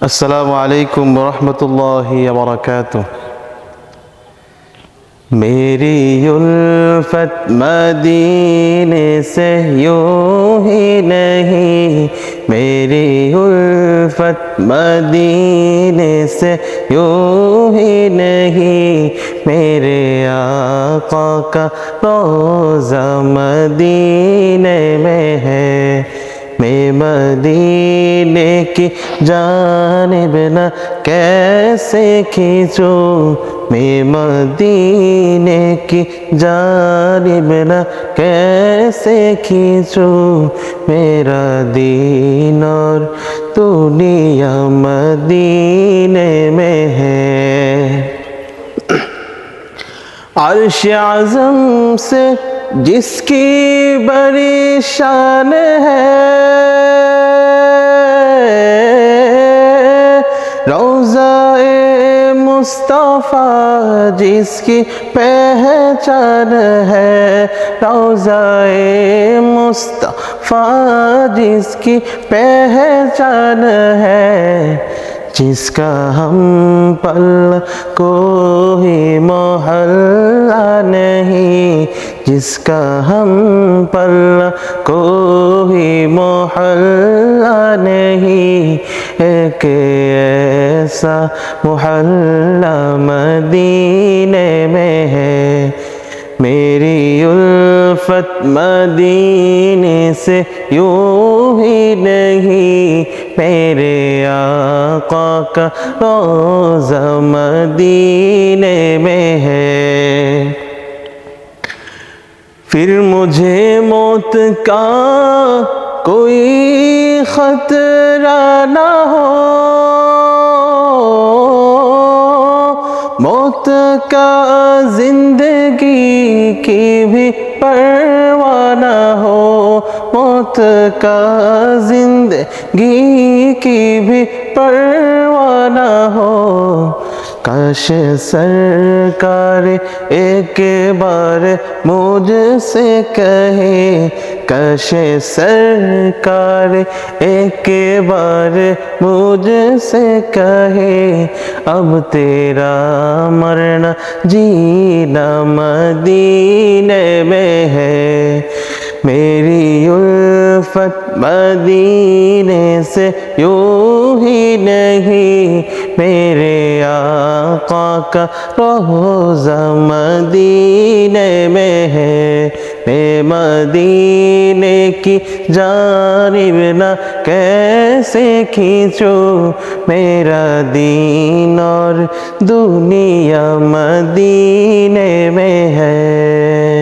السلام علیکم ورحمۃ اللہ وبرکاتہ۔ میری الفت مدینے سے یوں ہی نہیں، میری الفت مدینے سے یوں ہی نہیں، میرے آقا کا روضہ مدینے میں ہے۔ میں مدینے کی جانب نہ کیسے کھینچوں، میں مدینے کی جانب نہ کیسے کھینچوں، میرا دین اور دنیا مدینے میں ہے۔ عرش اعظم سے جس کی بڑی شان ہے، روضہ مصطفیٰ جس کی پہچان ہے، روضہ مصطفیٰ جس کی پہچان ہے، جس کا ہم پل کوئی محلہ نہیں، جس کا ہم پل کوئی محلہ نہیں، ایک ایسا محلہ مدینے میں ہے۔ میری الفت مدینے سے یوں ہی نہیں، میرے آقا کا روضہ مدینے میں ہے۔ پھر مجھے موت کا کوئی خطرہ نہ ہو، موت کا زندگی کی بھی پرواہ نہ ہو، موت کا زندگی کی بھی پرواہ نہ ہو، کاش سرکار ایک بار مجھ سے کہے، کاش سرکار ایک بار مجھ سے کہے، اب تیرا مرنا جینا مدینے میں ہے۔ میری الفت مدینے سے یوں ہی نہیں، میرے آقا کا روضہ مدینے میں ہے۔ میں مدینے کی جانب نہ کیسے کھینچوں، میرا دین اور دنیا مدینے میں ہے۔